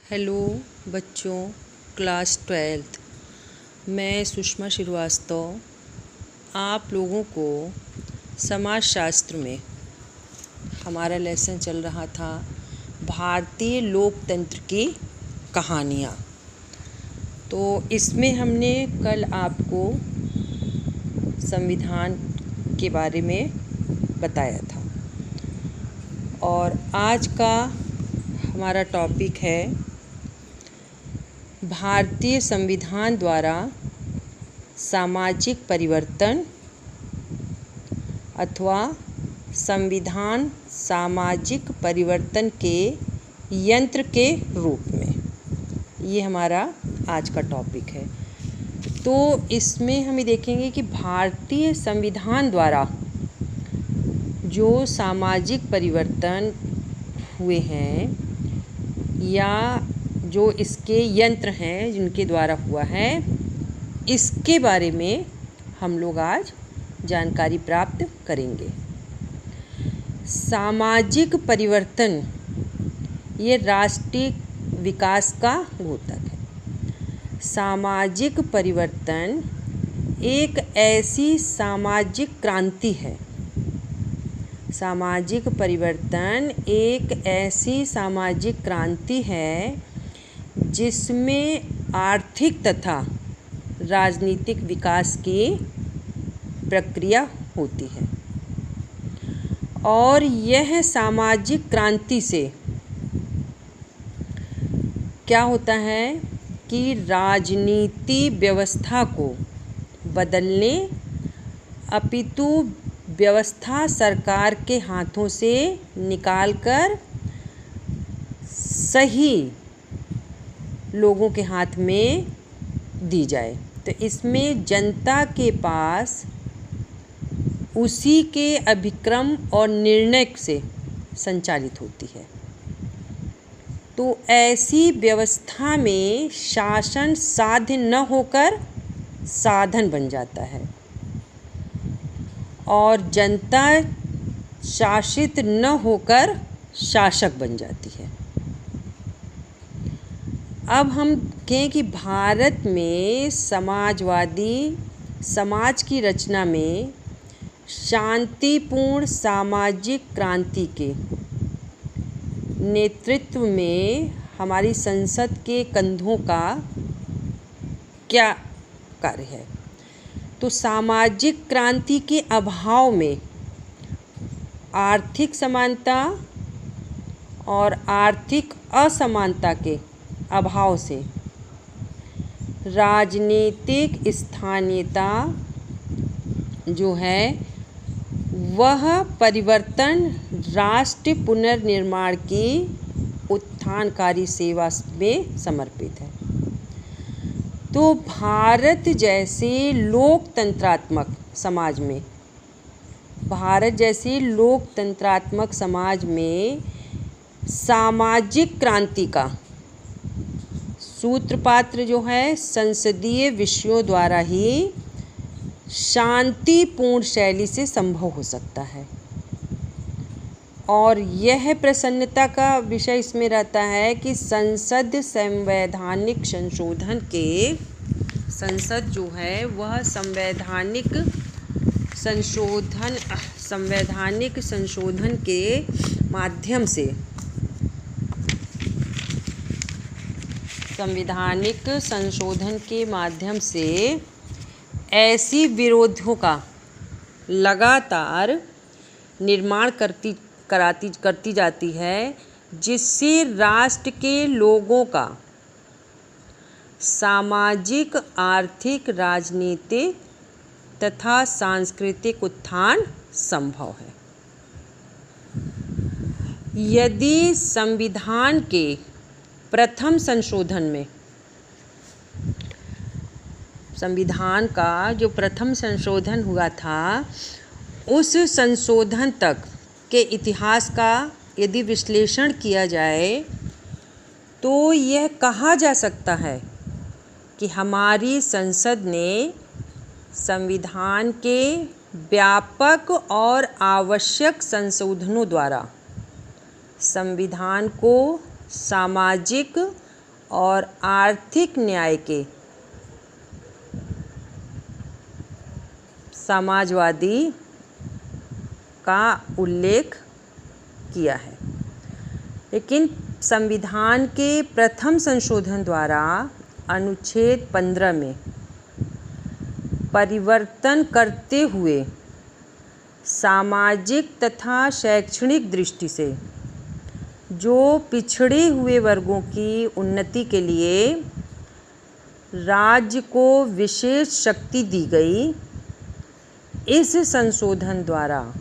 Hello बच्चों, class 12th। मैं सुषमा श्रीवास्तव आप लोगों को समाजशास्त्र में हमारा लेसन चल रहा था भारतीय लोकतंत्र की कहानियाँ। तो इसमें हमने कल आपको संविधान के बारे में बताया था और आज का हमारा टॉपिक है भारतीय संविधान द्वारा सामाजिक परिवर्तन अथवा संविधान सामाजिक परिवर्तन के यंत्र के रूप में। ये हमारा आज का टॉपिक है। तो इसमें हम देखेंगे कि भारतीय संविधान द्वारा जो सामाजिक परिवर्तन हुए हैं या जो इसके यंत्र हैं जिनके द्वारा हुआ है, इसके बारे में हम लोग आज जानकारी प्राप्त करेंगे। सामाजिक परिवर्तन ये राष्ट्रीय विकास का द्योतक है। सामाजिक परिवर्तन एक ऐसी सामाजिक क्रांति है। सामाजिक परिवर्तन एक ऐसी सामाजिक क्रांति है जिसमें आर्थिक तथा राजनीतिक विकास की प्रक्रिया होती है और यह सामाजिक क्रांति से क्या होता है कि राजनीति व्यवस्था को बदलने अपितु व्यवस्था सरकार के हाथों से निकालकर सही लोगों के हाथ में दी जाए। तो इसमें जनता के पास उसी के अभिक्रम और निर्णय से संचालित होती है। तो ऐसी व्यवस्था में शासन साध्य न होकर साधन बन जाता है और जनता शासित न होकर शासक बन जाती है। अब हम कहें कि भारत में समाजवादी समाज की रचना में शांतिपूर्ण सामाजिक क्रांति के नेतृत्व में हमारी संसद के कंधों का क्या कार्य है। तो सामाजिक क्रांति के अभाव में आर्थिक समानता और आर्थिक असमानता के अभाव से राजनीतिक स्थानीयता जो है वह परिवर्तन राष्ट्र पुनर्निर्माण की उत्थानकारी सेवा में समर्पित है। तो भारत जैसे लोकतंत्रात्मक समाज में सामाजिक क्रांति का सूत्रपात्र जो है संसदीय विषयों द्वारा ही शांतिपूर्ण शैली से संभव हो सकता है। और यह प्रसन्नता का विषय इसमें रहता है कि संसद जो है वह संवैधानिक संशोधन के माध्यम से ऐसी विरोधों का लगातार निर्माण करती जाती है जिससे राष्ट्र के लोगों का सामाजिक, आर्थिक, राजनीतिक तथा सांस्कृतिक उत्थान संभव है। यदि संविधान के प्रथम संशोधन में संविधान का जो प्रथम संशोधन हुआ था उस संशोधन तक के इतिहास का यदि विश्लेषण किया जाए तो यह कहा जा सकता है कि हमारी संसद ने संविधान के व्यापक और आवश्यक संशोधनों द्वारा संविधान को सामाजिक और आर्थिक न्याय के समाजवादी का उल्लेख किया है। लेकिन संविधान के प्रथम संशोधन द्वारा अनुच्छेद 15 में परिवर्तन करते हुए सामाजिक तथा शैक्षणिक दृष्टि से जो पिछड़े हुए वर्गों की उन्नति के लिए राज्य को विशेष शक्ति दी गई, इस संशोधन द्वारा,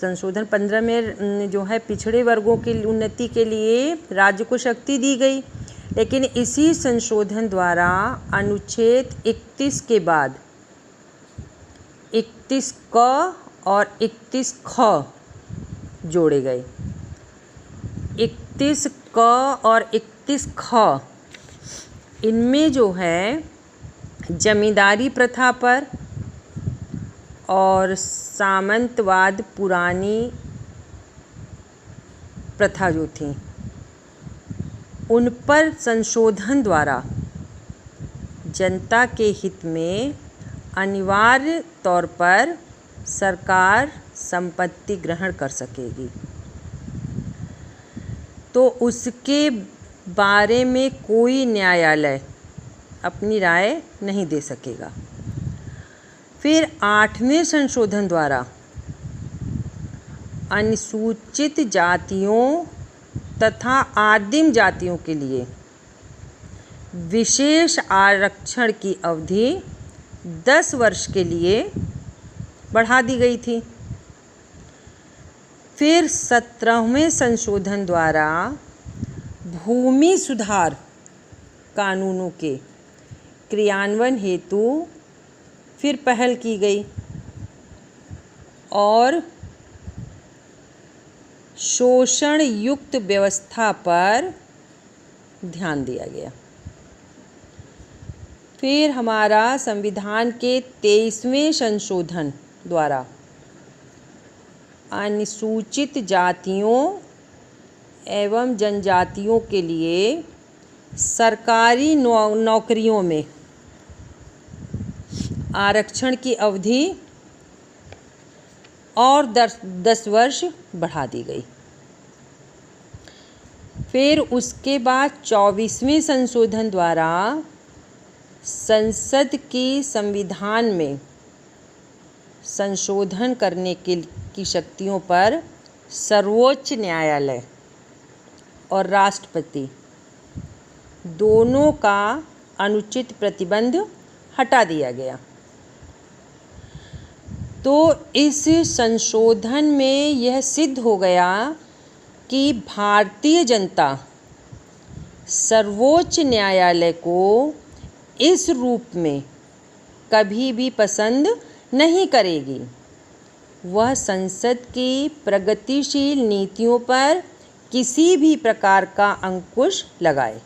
संशोधन 15 में जो है पिछड़े वर्गों की उन्नति के लिए राज्य को शक्ति दी गई, लेकिन इसी संशोधन द्वारा अनुच्छेद 31 के बाद 31 क और 31 ख जोड़े गए। 31 क और 31 ख, इनमें जो है जमींदारी प्रथा पर और सामंतवाद पुरानी प्रथा जो थी उन पर संशोधन द्वारा जनता के हित में अनिवार्य तौर पर सरकार संपत्ति ग्रहण कर सकेगी, तो उसके बारे में कोई न्यायालय अपनी राय नहीं दे सकेगा। फिर 8वें संशोधन द्वारा अनुसूचित जातियों तथा आदिम जातियों के लिए विशेष आरक्षण की अवधि 10 वर्ष के लिए बढ़ा दी गई थी। फिर 17वें संशोधन द्वारा भूमि सुधार कानूनों के क्रियान्वयन हेतु फिर पहल की गई और शोषण युक्त व्यवस्था पर ध्यान दिया गया। फिर हमारा संविधान के 23वें संशोधन द्वारा अनुसूचित जातियों एवं जनजातियों के लिए सरकारी नौकरियों में आरक्षण की अवधि और 10 वर्ष बढ़ा दी गई। फिर उसके बाद 24वें संशोधन द्वारा संसद की संविधान में संशोधन करने की शक्तियों पर सर्वोच्च न्यायालय और राष्ट्रपति दोनों का अनुचित प्रतिबंध हटा दिया गया। तो इस संशोधन में यह सिद्ध हो गया कि भारतीय जनता सर्वोच्च न्यायालय को इस रूप में कभी भी पसंद नहीं करेगी। वह संसद की प्रगतिशील नीतियों पर किसी भी प्रकार का अंकुश लगाए।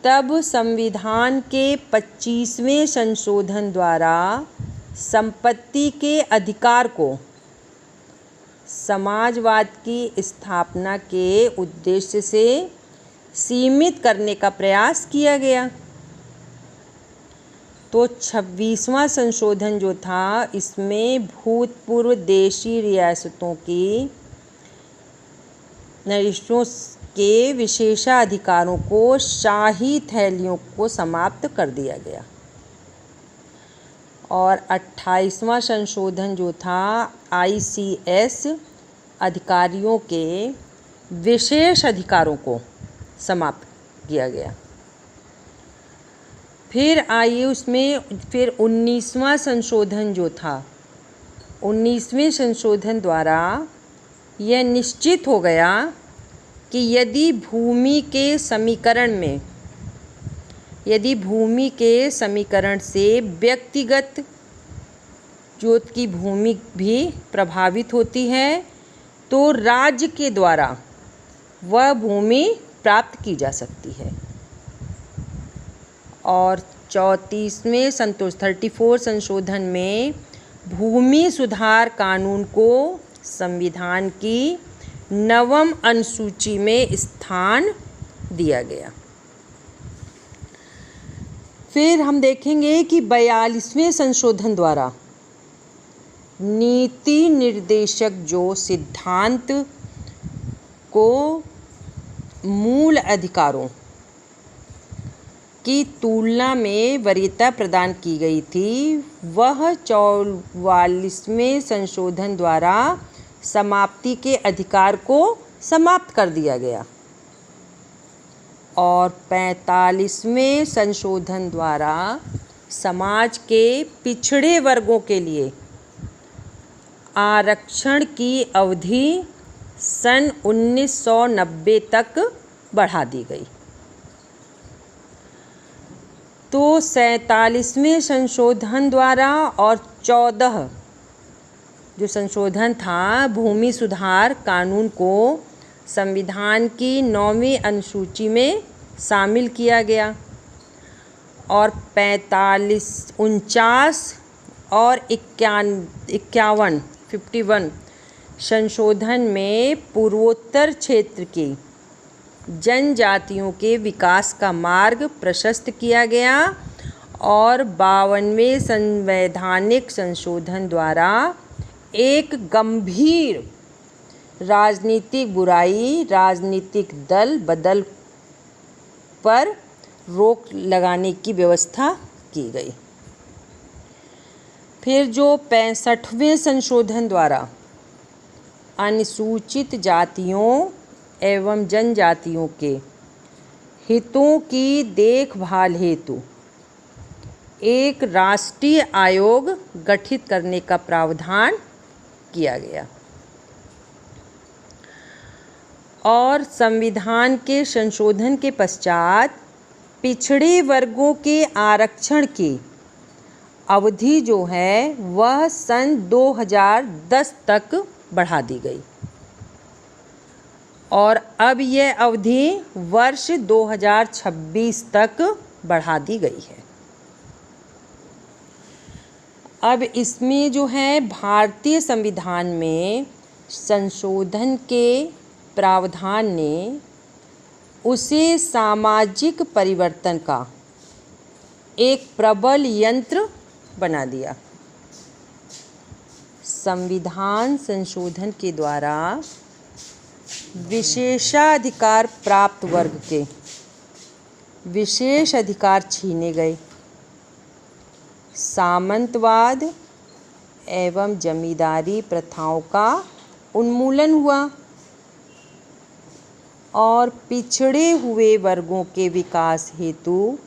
तब संविधान के 25वें संशोधन द्वारा संपत्ति के अधिकार को समाजवाद की स्थापना के उद्देश्य से सीमित करने का प्रयास किया गया। तो 26वां संशोधन जो था, इसमें भूतपूर्व देशी रियासतों की नरिशों के विशेषाधिकारों को शाही थैलियों को समाप्त कर दिया गया। और 28वां संशोधन जो था, ICS अधिकारियों के विशेष अधिकारों को समाप्त किया गया। फिर आइए उसमें फिर 19वां संशोधन जो था, 19वें संशोधन द्वारा यह निश्चित हो गया कि यदि भूमि के समीकरण से व्यक्तिगत जोत की भूमि भी प्रभावित होती है तो राज्य के द्वारा वह भूमि प्राप्त की जा सकती है। और 34 संशोधन में भूमि सुधार कानून को संविधान की 9वीं अनुसूची में स्थान दिया गया। फिर हम देखेंगे कि 42वें संशोधन द्वारा नीति निर्देशक जो सिद्धांत को मूल अधिकारों की तुलना में वरीयता प्रदान की गई थी, वह 44वें संशोधन द्वारा समाप्ति के अधिकार को समाप्त कर दिया गया और 45वें संशोधन द्वारा समाज के पिछड़े वर्गों के लिए आरक्षण की अवधि सन 1990 तक बढ़ा दी गई। तो 47वें संशोधन द्वारा और 14 जो संशोधन था भूमि सुधार कानून को संविधान की 9वीं अनुसूची में शामिल किया गया और 49 और 51 संशोधन में पूर्वोत्तर क्षेत्र के जनजातियों के विकास का मार्ग प्रशस्त किया गया और 52वें संवैधानिक संशोधन द्वारा एक गंभीर राजनीतिक बुराई राजनीतिक दल बदल पर रोक लगाने की व्यवस्था की गई। फिर जो 65वें संशोधन द्वारा अनुसूचित जातियों एवं जनजातियों के हितों की देखभाल हेतु एक राष्ट्रीय आयोग गठित करने का प्रावधान किया गया और संविधान के संशोधन के पश्चात पिछड़े वर्गों के आरक्षण की अवधि जो है वह सन 2010 तक बढ़ा दी गई और अब यह अवधि वर्ष 2026 तक बढ़ा दी गई है। अब इसमें जो है भारतीय संविधान में संशोधन के प्रावधान ने उसे सामाजिक परिवर्तन का एक प्रबल यंत्र बना दिया। संविधान संशोधन के द्वारा विशेषाधिकार प्राप्त वर्ग के विशेष अधिकार छीने गए, सामंतवाद एवं जमींदारी प्रथाओं का उन्मूलन हुआ और पिछड़े हुए वर्गों के विकास हेतु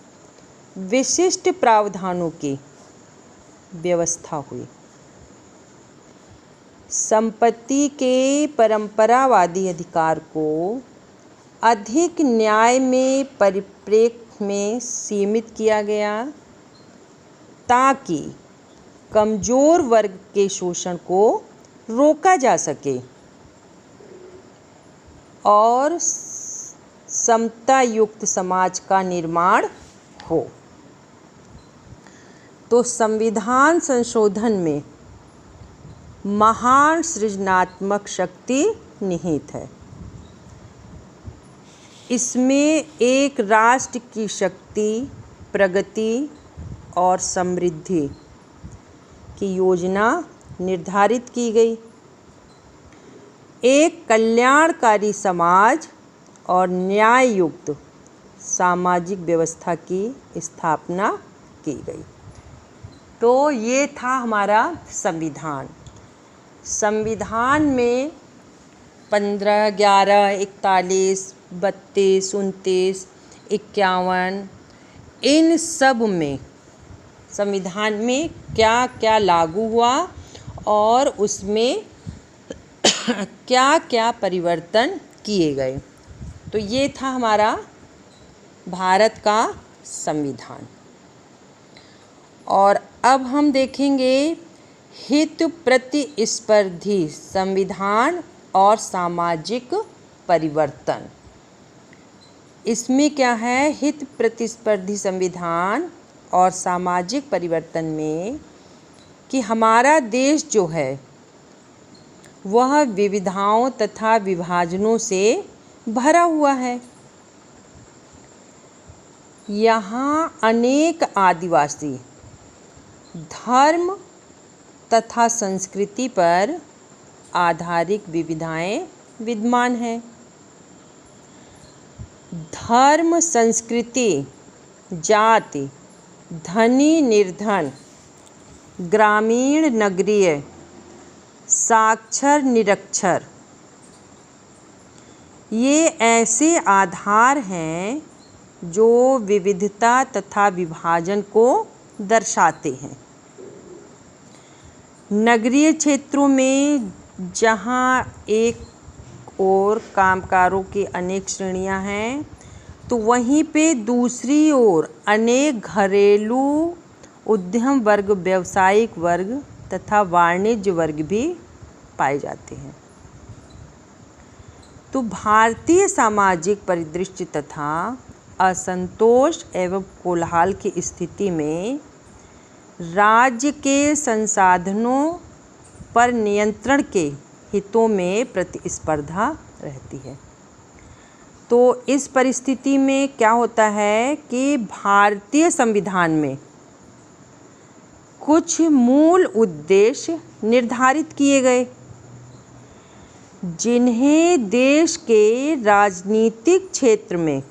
विशिष्ट प्रावधानों की व्यवस्था हुई। संपत्ति के परंपरावादी अधिकार को अधिक न्याय में परिप्रेक्ष्य में सीमित किया गया ताकि कमज़ोर वर्ग के शोषण को रोका जा सके और समता युक्त समाज का निर्माण हो। तो संविधान संशोधन में महान सृजनात्मक शक्ति निहित है। इसमें एक राष्ट्र की शक्ति, प्रगति और समृद्धि की योजना निर्धारित की गई, एक कल्याणकारी समाज और न्याय युक्त सामाजिक व्यवस्था की स्थापना की गई। तो ये था हमारा संविधान। संविधान में 15, 11, 41, 32, 29, 51 इन सब में संविधान में क्या क्या लागू हुआ और उसमें क्या क्या परिवर्तन किए गए। तो ये था हमारा भारत का संविधान। और अब हम देखेंगे हित प्रतिस्पर्धी संविधान और सामाजिक परिवर्तन। इसमें क्या है, हित प्रतिस्पर्धी संविधान और सामाजिक परिवर्तन में कि हमारा देश जो है वह विविधताओं तथा विभाजनों से भरा हुआ है। यहाँ अनेक आदिवासी धर्म तथा संस्कृति पर आधारित विविधताएं विद्यमान हैं। धर्म, संस्कृति, जाति, धनी निर्धन, ग्रामीण नगरीय, साक्षर निरक्षर, ये ऐसे आधार हैं जो विविधता तथा विभाजन को दर्शाते हैं। नगरीय क्षेत्रों में जहाँ एक ओर कामगारों की अनेक श्रेणियाँ हैं, तो वहीं पे दूसरी ओर अनेक घरेलू उद्यम वर्ग, व्यावसायिक वर्ग तथा वाणिज्य वर्ग भी पाए जाते हैं। तो भारतीय सामाजिक परिदृश्य तथा असंतोष एवं कोलाहल की स्थिति में राज्य के संसाधनों पर नियंत्रण के हितों में प्रतिस्पर्धा रहती है। तो इस परिस्थिति में क्या होता है कि भारतीय संविधान में कुछ मूल उद्देश्य निर्धारित किए गए, जिन्हें देश के राजनीतिक क्षेत्र में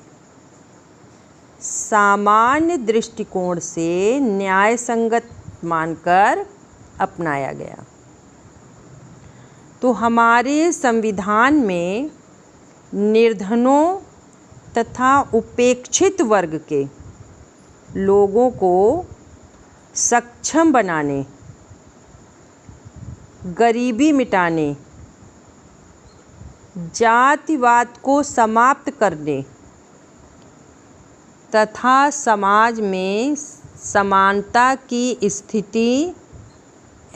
सामान्य दृष्टिकोण से न्याय संगत मानकर अपनाया गया। तो हमारे संविधान में निर्धनों तथा उपेक्षित वर्ग के लोगों को सक्षम बनाने, गरीबी मिटाने, जातिवाद को समाप्त करने तथा समाज में समानता की स्थिति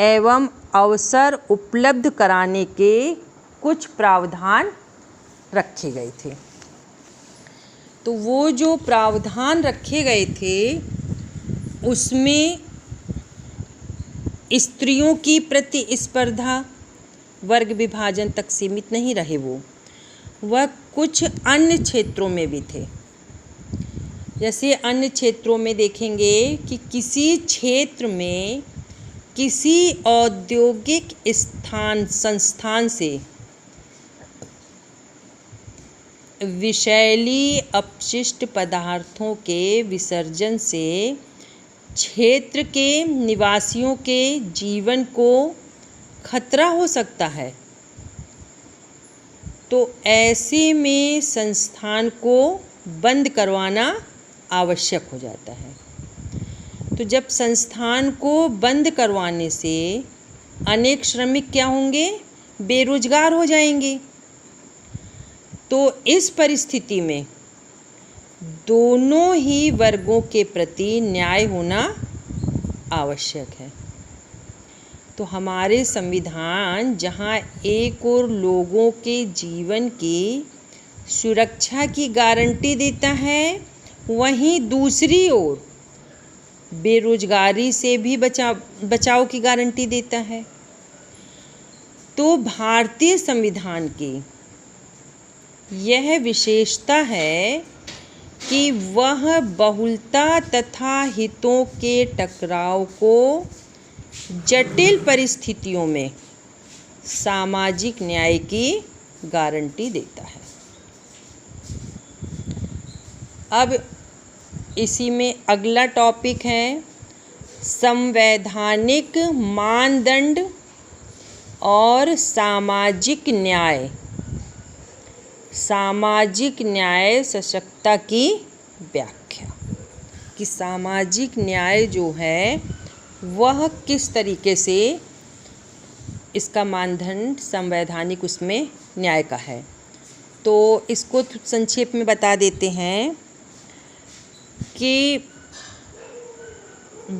एवं अवसर उपलब्ध कराने के कुछ प्रावधान रखे गए थे। तो वो जो प्रावधान रखे गए थे उसमें स्त्रियों की प्रतिस्पर्धा वर्ग विभाजन तक सीमित नहीं रहे, वह कुछ अन्य क्षेत्रों में भी थे। जैसे अन्य क्षेत्रों में देखेंगे कि किसी क्षेत्र में किसी औद्योगिक संस्थान से विषैली अपशिष्ट पदार्थों के विसर्जन से क्षेत्र के निवासियों के जीवन को खतरा हो सकता है, तो ऐसे में संस्थान को बंद करवाना आवश्यक हो जाता है। तो जब संस्थान को बंद करवाने से अनेक श्रमिक क्या होंगे, बेरोजगार हो जाएंगे। तो इस परिस्थिति में दोनों ही वर्गों के प्रति न्याय होना आवश्यक है। तो हमारे संविधान जहाँ एक और लोगों के जीवन की सुरक्षा की गारंटी देता है, वहीं दूसरी ओर बेरोजगारी से भी बचाव की गारंटी देता है। तो भारतीय संविधान की यह विशेषता है कि वह बहुलता तथा हितों के टकराव को जटिल परिस्थितियों में सामाजिक न्याय की गारंटी देता है। अब इसी में अगला टॉपिक है संवैधानिक मानदंड और सामाजिक न्याय। सामाजिक न्याय सशक्तता की व्याख्या, कि सामाजिक न्याय जो है वह किस तरीके से इसका मानदंड संवैधानिक उसमें न्याय का है। तो इसको संक्षेप में बता देते हैं कि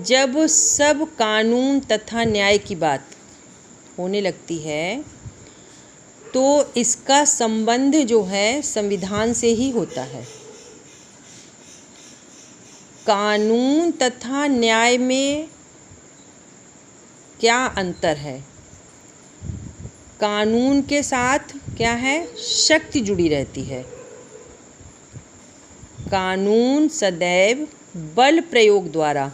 जब सब कानून तथा न्याय की बात होने लगती है तो इसका संबंध जो है संविधान से ही होता है। कानून तथा न्याय में क्या अंतर है? कानून के साथ क्या है, शक्ति जुड़ी रहती है। कानून सदैव बल प्रयोग द्वारा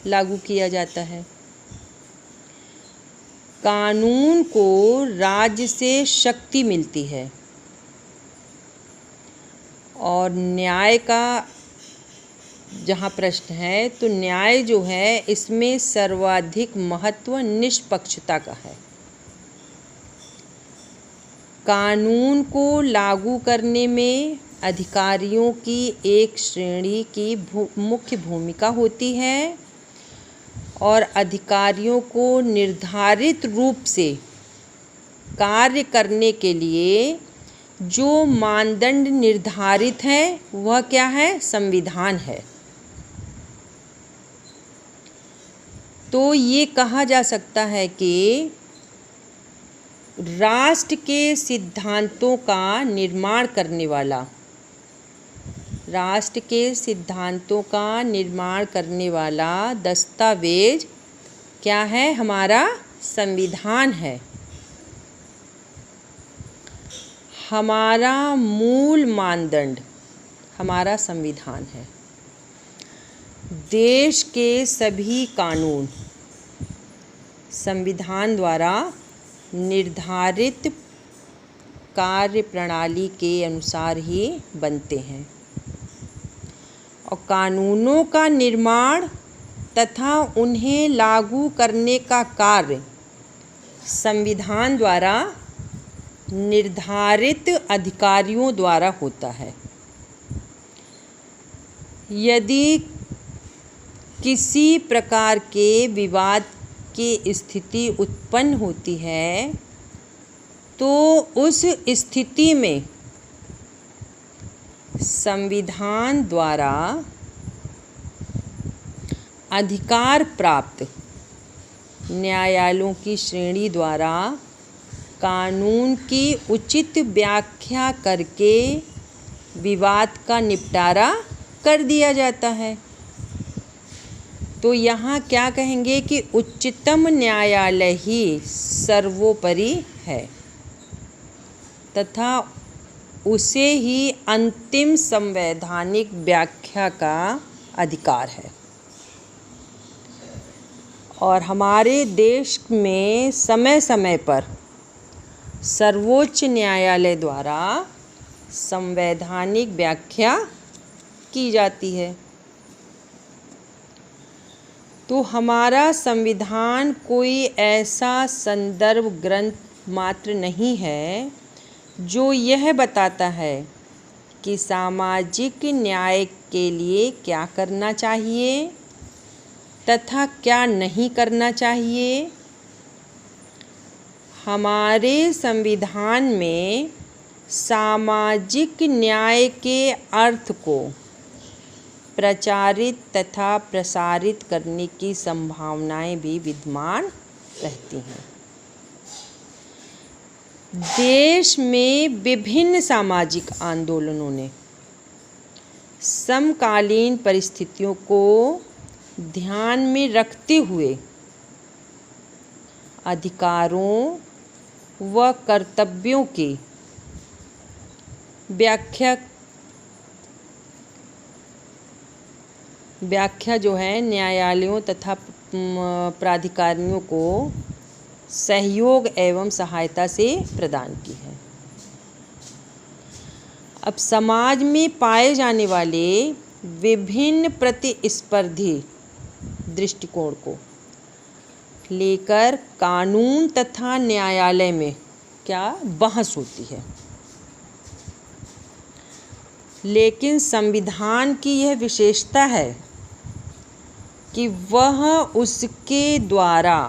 लागू किया जाता है। कानून को राज्य से शक्ति मिलती है और न्याय का जहाँ प्रश्न है तो न्याय जो है इसमें सर्वाधिक महत्व निष्पक्षता का है। कानून को लागू करने में अधिकारियों की एक श्रेणी की मुख्य भूमिका होती है और अधिकारियों को निर्धारित रूप से कार्य करने के लिए जो मानदंड निर्धारित है वह क्या है, संविधान है। तो ये कहा जा सकता है कि राष्ट्र के सिद्धांतों का निर्माण करने वाला, राष्ट्र के सिद्धांतों का निर्माण करने वाला दस्तावेज क्या है, हमारा संविधान है। हमारा मूल मानदंड हमारा संविधान है। देश के सभी कानून संविधान द्वारा निर्धारित कार्य प्रणाली के अनुसार ही बनते हैं और कानूनों का निर्माण तथा उन्हें लागू करने का कार्य संविधान द्वारा निर्धारित अधिकारियों द्वारा होता है। यदि किसी प्रकार के विवाद की स्थिति उत्पन्न होती है तो उस स्थिति में संविधान द्वारा अधिकार प्राप्त न्यायालयों की श्रेणी द्वारा कानून की उचित व्याख्या करके विवाद का निपटारा कर दिया जाता है। तो यहाँ क्या कहेंगे कि उच्चतम न्यायालय ही सर्वोपरि है तथा उसे ही अंतिम संवैधानिक व्याख्या का अधिकार है। और हमारे देश में समय समय पर सर्वोच्च न्यायालय द्वारा संवैधानिक व्याख्या की जाती है। तो हमारा संविधान कोई ऐसा संदर्भ ग्रंथ मात्र नहीं है जो यह बताता है कि सामाजिक न्याय के लिए क्या करना चाहिए तथा क्या नहीं करना चाहिए। हमारे संविधान में सामाजिक न्याय के अर्थ को प्रचारित तथा प्रसारित करने की संभावनाएं भी विद्यमान रहती हैं। देश में विभिन्न सामाजिक आंदोलनों ने समकालीन परिस्थितियों को ध्यान में रखते हुए अधिकारों व कर्तव्यों की व्याख्या जो है न्यायालयों तथा प्राधिकारियों को सहयोग एवं सहायता से प्रदान की है। अब समाज में पाए जाने वाले विभिन्न प्रतिस्पर्धी दृष्टिकोण को लेकर कानून तथा न्यायालय में क्या बहस होती है, लेकिन संविधान की यह विशेषता है कि वह उसके द्वारा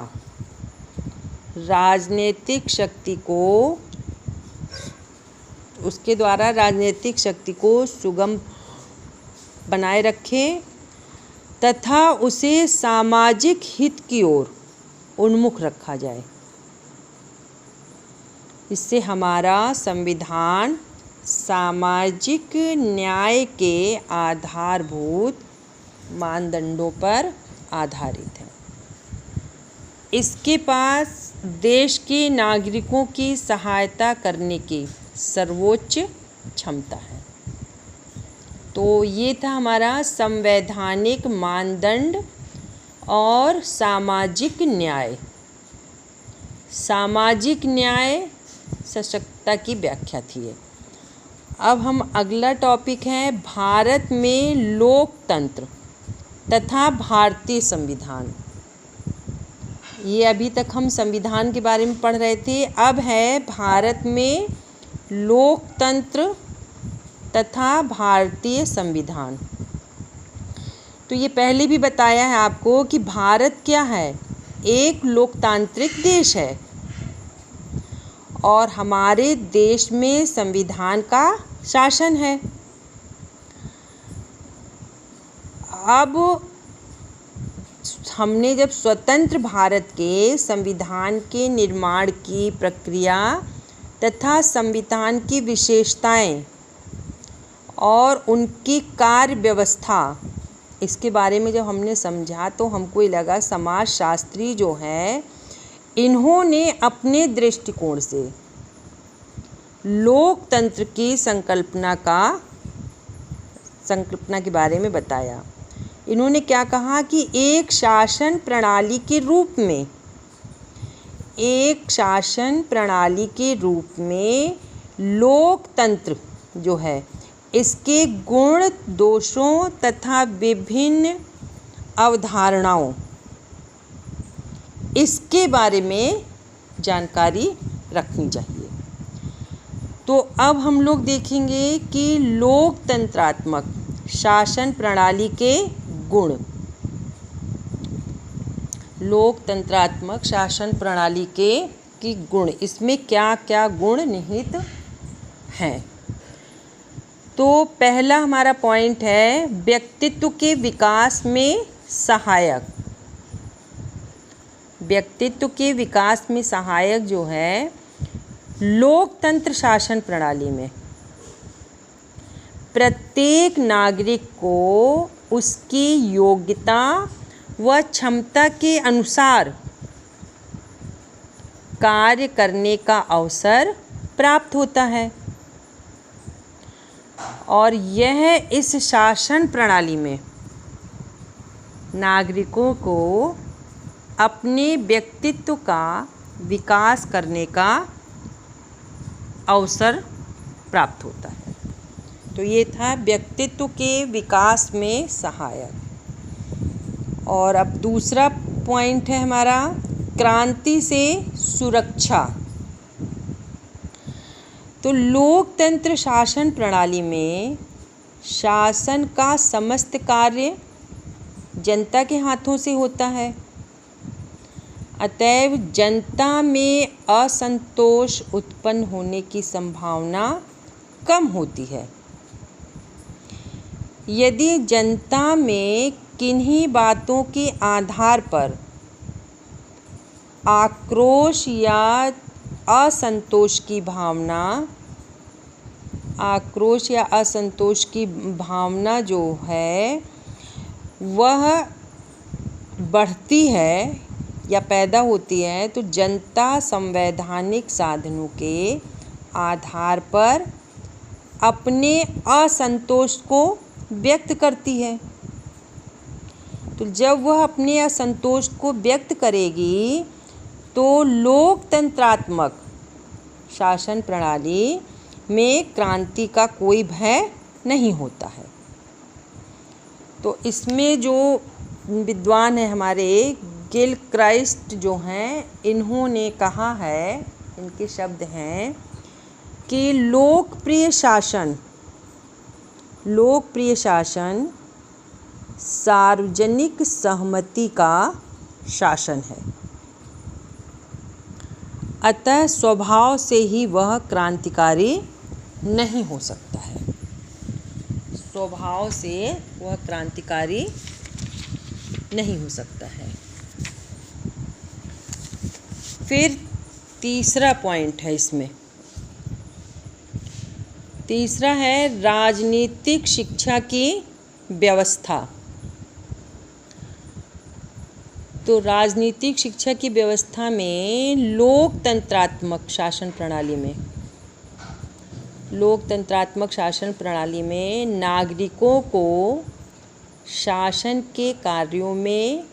राजनीतिक शक्ति को सुगम बनाए रखे तथा उसे सामाजिक हित की ओर उन्मुख रखा जाए। इससे हमारा संविधान सामाजिक न्याय के आधारभूत मानदंडों पर आधारित है। इसके पास देश के नागरिकों की सहायता करने की सर्वोच्च क्षमता है। तो ये था हमारा संवैधानिक मानदंड और सामाजिक न्याय। सामाजिक न्याय सशक्तता की व्याख्या थी ये। अब हम अगला टॉपिक है भारत में लोकतंत्र तथा भारतीय संविधान। ये अभी तक हम संविधान के बारे में पढ़ रहे थे, अब है भारत में लोकतंत्र तथा भारतीय संविधान। तो ये पहले भी बताया है आपको कि भारत क्या है, एक लोकतांत्रिक देश है और हमारे देश में संविधान का शासन है। अब हमने जब स्वतंत्र भारत के संविधान के निर्माण की प्रक्रिया तथा संविधान की विशेषताएं और उनकी कार्य व्यवस्था, इसके बारे में जब हमने समझा तो हमको ये लगा समाजशास्त्री जो है इन्होंने अपने दृष्टिकोण से लोकतंत्र की संकल्पना के बारे में बताया। इन्होंने क्या कहा कि एक शासन प्रणाली के रूप में लोकतंत्र जो है इसके गुण दोषों तथा विभिन्न अवधारणाओं, इसके बारे में जानकारी रखनी चाहिए। तो अब हम लोग देखेंगे कि लोकतंत्रात्मक शासन प्रणाली के गुण। लोकतंत्रात्मक शासन प्रणाली के गुण, इसमें क्या क्या गुण निहित हैं। तो पहला हमारा पॉइंट है व्यक्तित्व के विकास में सहायक। व्यक्तित्व के विकास में सहायक जो है लोकतंत्र शासन प्रणाली में प्रत्येक नागरिक को उसकी योग्यता व क्षमता के अनुसार कार्य करने का अवसर प्राप्त होता है और यह इस शासन प्रणाली में नागरिकों को अपने व्यक्तित्व का विकास करने का अवसर प्राप्त होता है। तो ये था व्यक्तित्व के विकास में सहायक। और अब दूसरा पॉइंट है हमारा क्रांति से सुरक्षा। तो लोकतंत्र शासन प्रणाली में शासन का समस्त कार्य जनता के हाथों से होता है, अतएव जनता में असंतोष उत्पन्न होने की संभावना कम होती है। यदि जनता में किन्हीं बातों के आधार पर आक्रोश या असंतोष की भावना जो है वह बढ़ती है या पैदा होती है, तो जनता संवैधानिक साधनों के आधार पर अपने असंतोष को व्यक्त करती है। तो जब वह अपने असंतोष को व्यक्त करेगी तो लोकतंत्रात्मक शासन प्रणाली में क्रांति का कोई भय नहीं होता है। तो इसमें जो विद्वान है हमारे गिलक्राइस्ट जो हैं, इन्होंने कहा है, इनके शब्द हैं कि लोकप्रिय शासन सार्वजनिक सहमति का शासन है, अतः स्वभाव से ही वह क्रांतिकारी नहीं हो सकता है। स्वभाव से वह क्रांतिकारी नहीं हो सकता है। फिर तीसरा पॉइंट है इसमें, तीसरा है राजनीतिक शिक्षा की व्यवस्था। तो राजनीतिक शिक्षा की व्यवस्था में लोकतंत्रात्मक शासन प्रणाली में नागरिकों को शासन के कार्यों में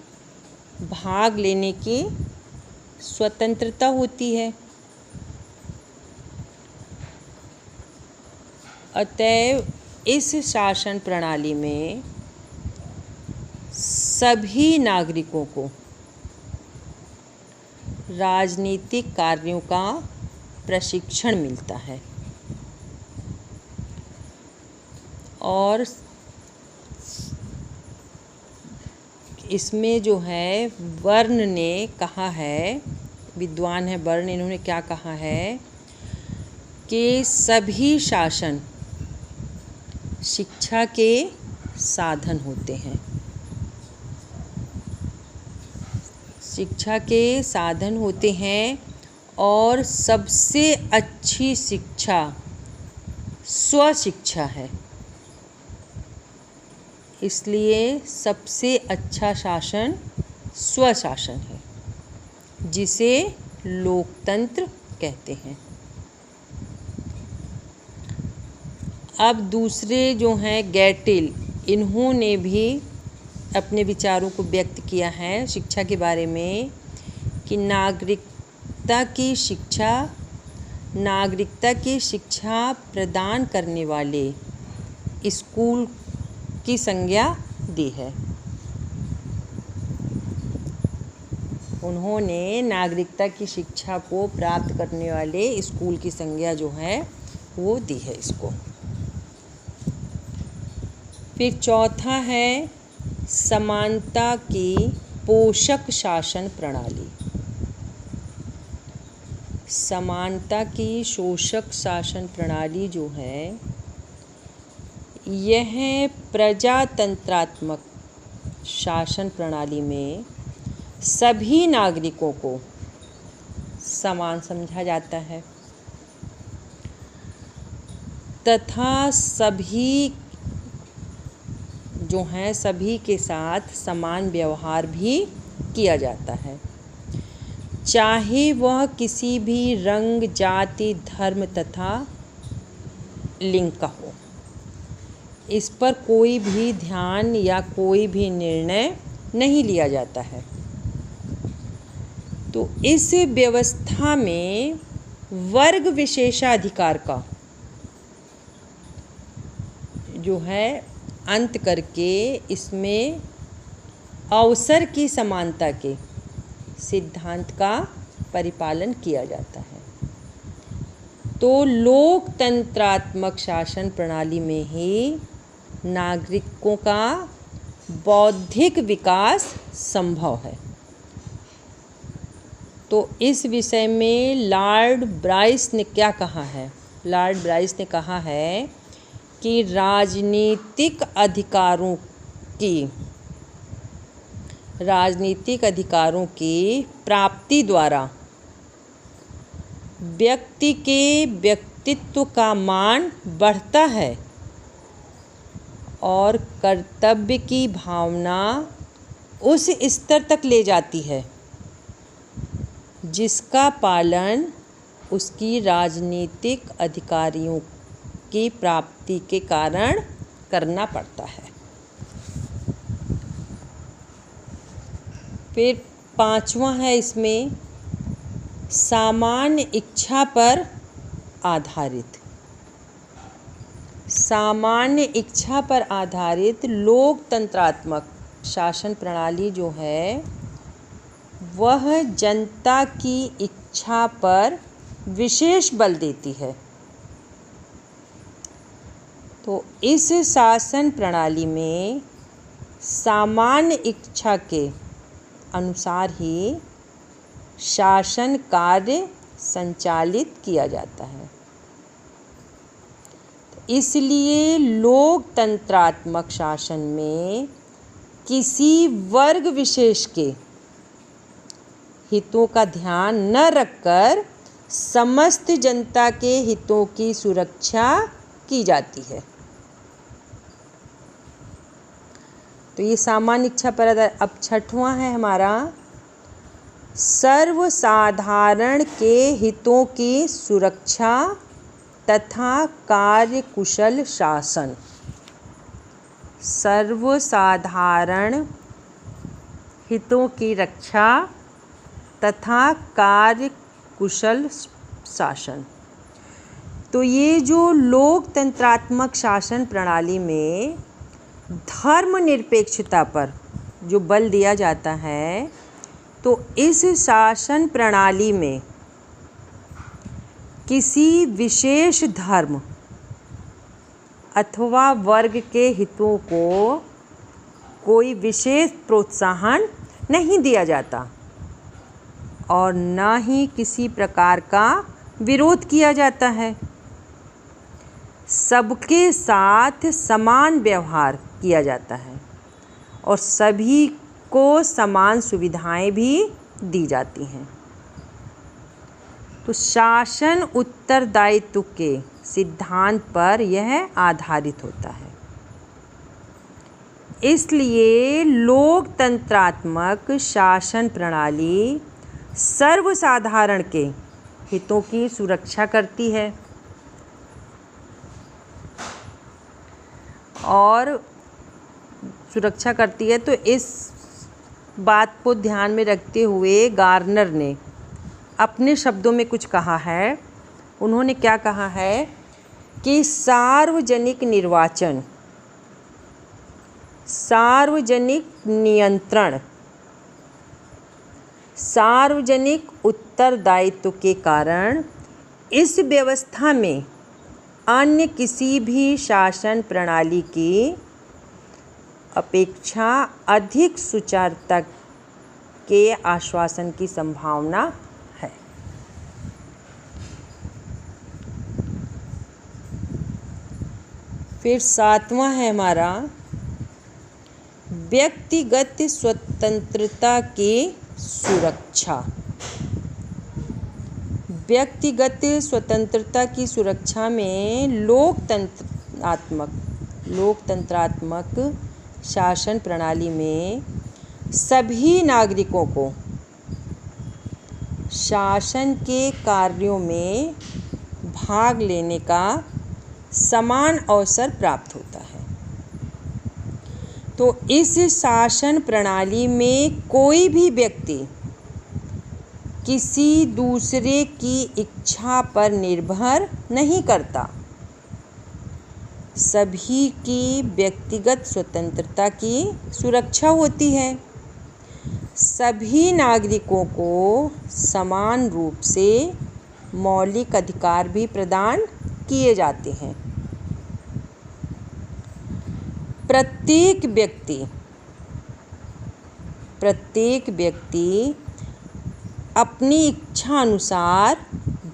भाग लेने की स्वतंत्रता होती है। अतएव इस शासन प्रणाली में सभी नागरिकों को राजनीतिक कार्यों का प्रशिक्षण मिलता है और इसमें जो है वर्ण ने कहा है, विद्वान है वर्ण, इन्होंने क्या कहा है कि सभी शासन शिक्षा के साधन होते हैं। शिक्षा के साधन होते हैं और सबसे अच्छी शिक्षा स्वशिक्षा है। इसलिए सबसे अच्छा शासन स्वशासन है, जिसे लोकतंत्र कहते हैं। अब दूसरे जो हैं गैटिल, इन्होंने भी अपने विचारों को व्यक्त किया है शिक्षा के बारे में कि नागरिकता की शिक्षा प्रदान करने वाले स्कूल की संज्ञा दी है। उन्होंने नागरिकता की शिक्षा को प्राप्त करने वाले स्कूल की संज्ञा जो है वो दी है इसको। फिर चौथा है समानता की पोषक शासन प्रणाली। समानता की पोषक शासन प्रणाली जो है यह प्रजातंत्रात्मक शासन प्रणाली में सभी नागरिकों को समान समझा जाता है तथा सभी के साथ समान व्यवहार भी किया जाता है, चाहे वह किसी भी रंग, जाति, धर्म तथा लिंग का हो। इस पर कोई भी ध्यान या कोई भी निर्णय नहीं लिया जाता है। तो इस व्यवस्था में वर्ग विशेषाधिकार का जो है अंत करके इसमें अवसर की समानता के सिद्धांत का परिपालन किया जाता है। तो लोकतंत्रात्मक शासन प्रणाली में ही नागरिकों का बौद्धिक विकास संभव है। तो इस विषय में लॉर्ड ब्राइस ने क्या कहा है? लॉर्ड ब्राइस ने कहा है कि राजनीतिक अधिकारों की प्राप्ति द्वारा व्यक्ति के व्यक्तित्व का मान बढ़ता है और कर्तव्य की भावना उस स्तर तक ले जाती है जिसका पालन उसकी राजनीतिक अधिकारियों की प्राप्ति के कारण करना पड़ता है। फिर पांचवा है इसमें सामान्य इच्छा पर आधारित लोकतंत्रात्मक शासन प्रणाली जो है वह जनता की इच्छा पर विशेष बल देती है। तो इस शासन प्रणाली में सामान्य इच्छा के अनुसार ही शासन कार्य संचालित किया जाता है। इसलिए लोकतंत्रात्मक शासन में किसी वर्ग विशेष के हितों का ध्यान न रखकर समस्त जनता के हितों की सुरक्षा की जाती है। तो ये सामान्य इच्छा पर। अब छठवां है हमारा सर्वसाधारण के हितों की सुरक्षा तथा कार्यकुशल शासन। सर्वसाधारण हितों की रक्षा तथा कार्यकुशल शासन। तो ये जो लोकतंत्रात्मक शासन प्रणाली में धर्मनिरपेक्षता पर जो बल दिया जाता है, तो इस शासन प्रणाली में किसी विशेष धर्म अथवा वर्ग के हितों को कोई विशेष प्रोत्साहन नहीं दिया जाता और न ही किसी प्रकार का विरोध किया जाता है। सबके साथ समान व्यवहार किया जाता है और सभी को समान सुविधाएं भी दी जाती हैं। तो शासन उत्तरदायित्व के सिद्धांत पर यह आधारित होता है। इसलिए लोकतंत्रात्मक शासन प्रणाली सर्वसाधारण के हितों की सुरक्षा करती है और सुरक्षा करती है। तो इस बात को ध्यान में रखते हुए गार्नर ने अपने शब्दों में कुछ कहा है। उन्होंने क्या कहा है कि सार्वजनिक निर्वाचन, सार्वजनिक नियंत्रण, सार्वजनिक उत्तरदायित्व के कारण इस व्यवस्था में अन्य किसी भी शासन प्रणाली की अपेक्षा अधिक सुचारुता के आश्वासन की संभावना है। फिर 7वां है हमारा व्यक्तिगत स्वतंत्रता की सुरक्षा। व्यक्तिगत स्वतंत्रता की सुरक्षा में लोकतंत्रात्मक शासन प्रणाली में सभी नागरिकों को शासन के कार्यों में भाग लेने का समान अवसर प्राप्त होता है। तो इस शासन प्रणाली में कोई भी व्यक्ति किसी दूसरे की इच्छा पर निर्भर नहीं करता। सभी की व्यक्तिगत स्वतंत्रता की सुरक्षा होती है। सभी नागरिकों को समान रूप से मौलिक अधिकार भी प्रदान किए जाते हैं। प्रत्येक व्यक्ति अपनी इच्छा अनुसार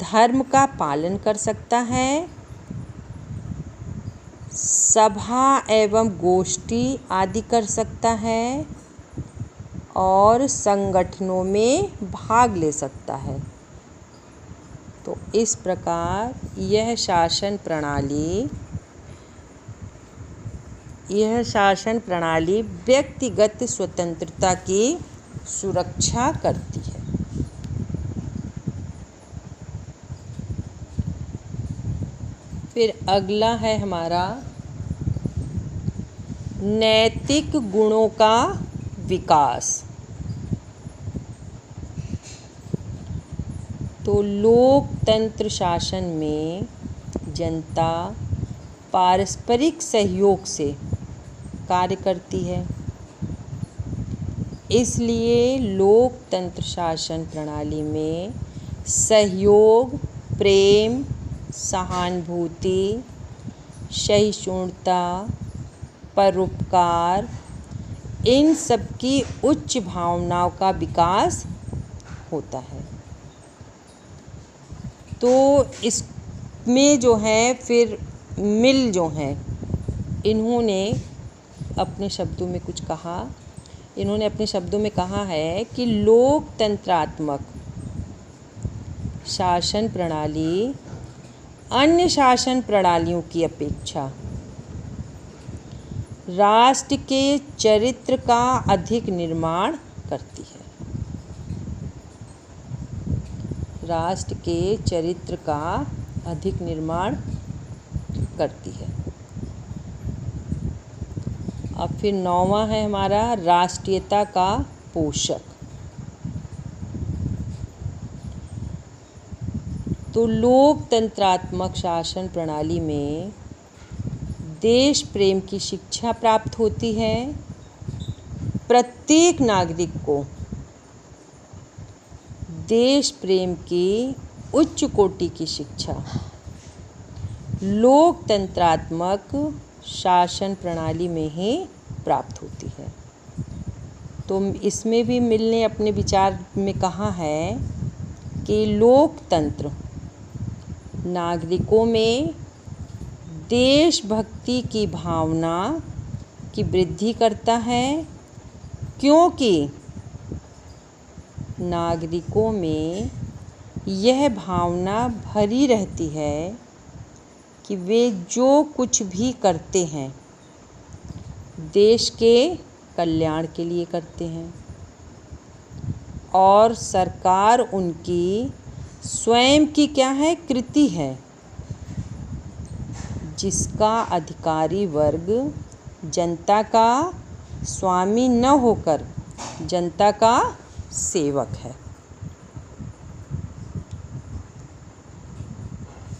धर्म का पालन कर सकता है, सभा एवं गोष्ठी आदि कर सकता है और संगठनों में भाग ले सकता है। तो इस प्रकार यह शासन प्रणाली व्यक्तिगत स्वतंत्रता की सुरक्षा करती है। फिर अगला है हमारा नैतिक गुणों का विकास। तो लोकतंत्र शासन में जनता पारस्परिक सहयोग से कार्य करती है। इसलिए लोकतंत्र शासन प्रणाली में सहयोग, प्रेम, सहानुभूति, सहिष्णुता, परोपकार, इन सब की उच्च भावनाओं का विकास होता है। तो इसमें जो है फिर मिल जो हैं, इन्होंने अपने शब्दों में कुछ कहा। इन्होंने अपने शब्दों में कहा है कि लोकतंत्रात्मक शासन प्रणाली अन्य शासन प्रणालियों की अपेक्षा राष्ट्र के चरित्र का अधिक निर्माण करती है। राष्ट्र के चरित्र का अधिक निर्माण करती है। अब फिर 9वां है हमारा राष्ट्रीयता का पोषक। तो लोकतंत्रात्मक शासन प्रणाली में देश प्रेम की शिक्षा प्राप्त होती है। प्रत्येक नागरिक को देश प्रेम की उच्च कोटि की शिक्षा लोकतंत्रात्मक शासन प्रणाली में ही प्राप्त होती है। तो इसमें भी मिल ने अपने विचार में कहा है कि लोकतंत्र नागरिकों में देशभक्ति की भावना की वृद्धि करता है, क्योंकि नागरिकों में यह भावना भरी रहती है कि वे जो कुछ भी करते हैं देश के कल्याण के लिए करते हैं और सरकार उनकी स्वयं की क्या है, कृति है, जिसका अधिकारी वर्ग जनता का स्वामी न होकर जनता का सेवक है।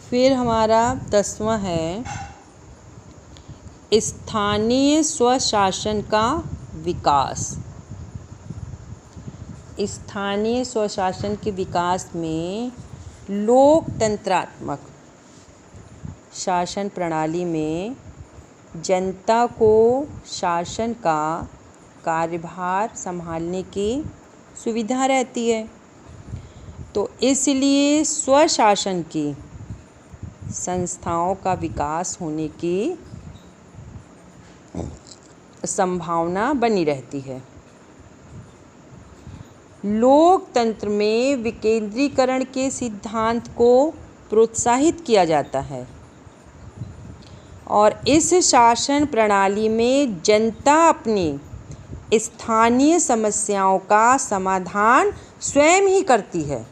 फिर हमारा 10वां है स्थानीय स्वशासन का विकास। स्थानीय स्वशासन के विकास में लोकतंत्रात्मक शासन प्रणाली में जनता को शासन का कार्यभार संभालने की सुविधा रहती है। तो इसलिए स्वशासन की संस्थाओं का विकास होने की संभावना बनी रहती है। लोकतंत्र में विकेंद्रीकरण के सिद्धांत को प्रोत्साहित किया जाता है और इस शासन प्रणाली में जनता अपनी स्थानीय समस्याओं का समाधान स्वयं ही करती है।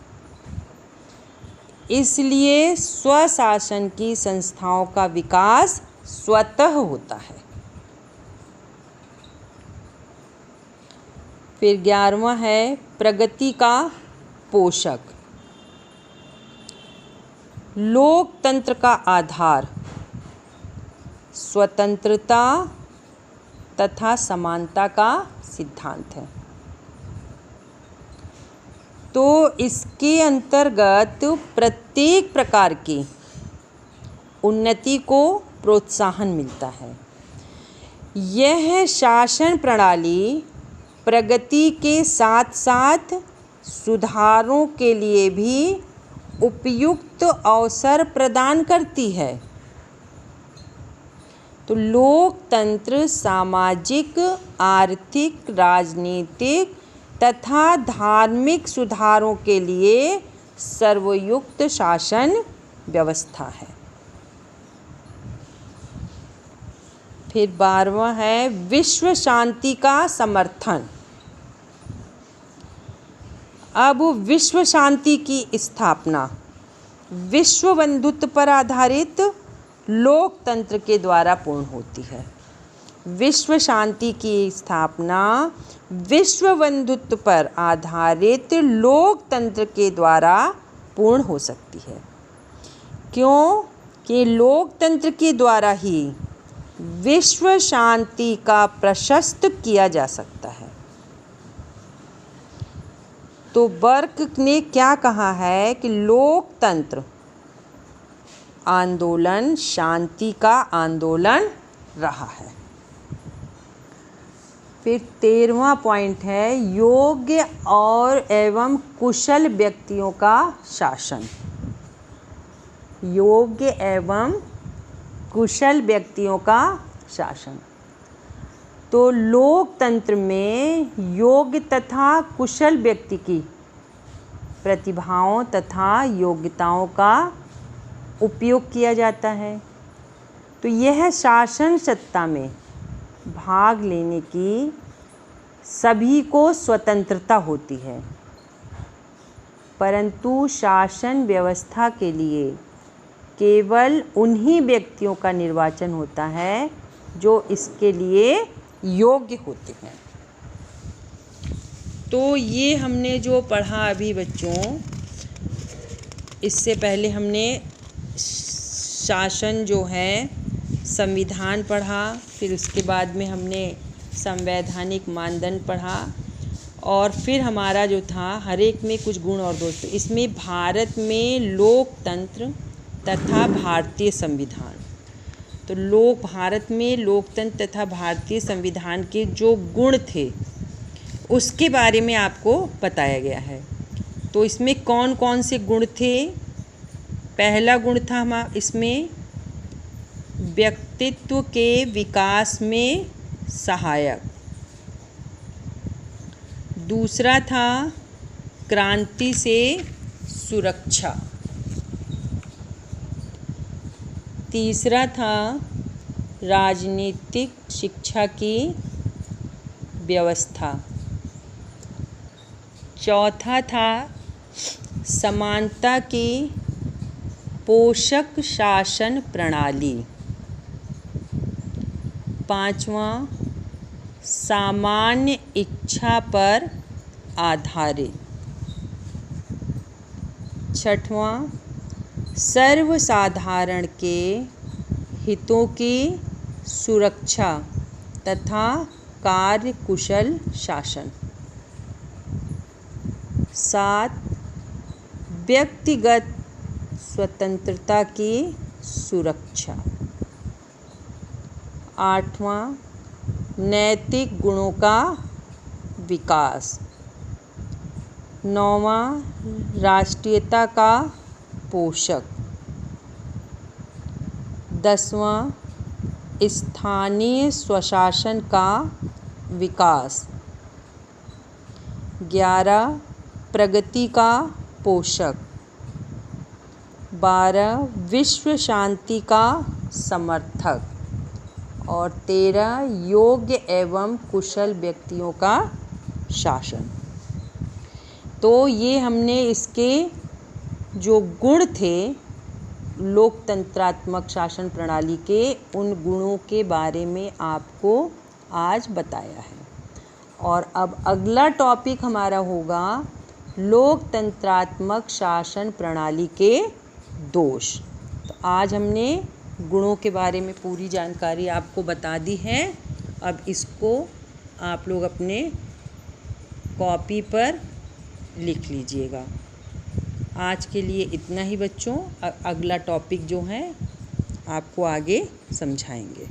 इसलिए स्वशासन की संस्थाओं का विकास स्वतः होता है। फिर 11वां है प्रगति का पोषक। लोकतंत्र का आधार स्वतंत्रता तथा समानता का सिद्धांत है। तो इसके अंतर्गत प्रत्येक प्रकार की उन्नति को प्रोत्साहन मिलता है। यह शासन प्रणाली प्रगति के साथ साथ सुधारों के लिए भी उपयुक्त अवसर प्रदान करती है। तो लोकतंत्र सामाजिक, आर्थिक, राजनीतिक तथा धार्मिक सुधारों के लिए सर्वयुक्त शासन व्यवस्था है। फिर 12वां है विश्व शांति का समर्थन। अब विश्व शांति की स्थापना विश्व बंधुत्व पर आधारित लोकतंत्र के द्वारा पूर्ण होती है। विश्व शांति की स्थापना विश्व बंधुत्व पर आधारित लोकतंत्र के द्वारा पूर्ण हो सकती है, क्योंकि लोकतंत्र के द्वारा ही विश्व शांति का प्रशस्त किया जा सकता है। तो बर्क ने क्या कहा है कि लोकतंत्र आंदोलन शांति का आंदोलन रहा है। फिर 13वां पॉइंट है योग्य और एवं कुशल व्यक्तियों का शासन। योग्य एवं कुशल व्यक्तियों का शासन। तो लोकतंत्र में योग्य तथा कुशल व्यक्ति की प्रतिभाओं तथा योग्यताओं का उपयोग किया जाता है। तो यह शासन सत्ता में भाग लेने की सभी को स्वतंत्रता होती है। परंतु शासन व्यवस्था के लिए केवल उन्हीं व्यक्तियों का निर्वाचन होता है जो इसके लिए योग्य होते हैं। तो ये हमने जो पढ़ा अभी बच्चों, इससे पहले हमने शासन जो है संविधान पढ़ा, फिर उसके बाद में हमने संवैधानिक मानदंड पढ़ा, और फिर हमारा जो था हर एक में कुछ गुण और दोष। इसमें भारत में लोकतंत्र तथा भारतीय संविधान, तो भारत में लोकतंत्र तथा भारतीय संविधान के जो गुण थे उसके बारे में आपको बताया गया है। तो इसमें कौन कौन से गुण थे? पहला गुण था इसमें व्यक्तित्व के विकास में सहायक। दूसरा था क्रांति से सुरक्षा। तीसरा था राजनीतिक शिक्षा की व्यवस्था। चौथा था समानता की पोषक शासन प्रणाली। पांचवा सामान्य इच्छा पर आधारित। छठवां सर्वसाधारण के हितों की सुरक्षा तथा कार्यकुशल शासन। 7 व्यक्तिगत स्वतंत्रता की सुरक्षा। 8वां नैतिक गुणों का विकास। 9वां राष्ट्रीयता का पोषक। 10वां स्थानीय स्वशासन का विकास। 11 प्रगति का पोषक। 12 विश्व शांति का समर्थक। और 13 योग्य एवं कुशल व्यक्तियों का शासन। तो ये हमने इसके जो गुण थे लोकतंत्रात्मक शासन प्रणाली के, उन गुणों के बारे में आपको आज बताया है। और अब अगला टॉपिक हमारा होगा लोकतंत्रात्मक शासन प्रणाली के दोष। तो आज हमने गुणों के बारे में पूरी जानकारी आपको बता दी है। अब इसको आप लोग अपने कॉपी पर लिख लीजिएगा। आज के लिए इतना ही बच्चों। अगला टॉपिक जो है आपको आगे समझाएंगे।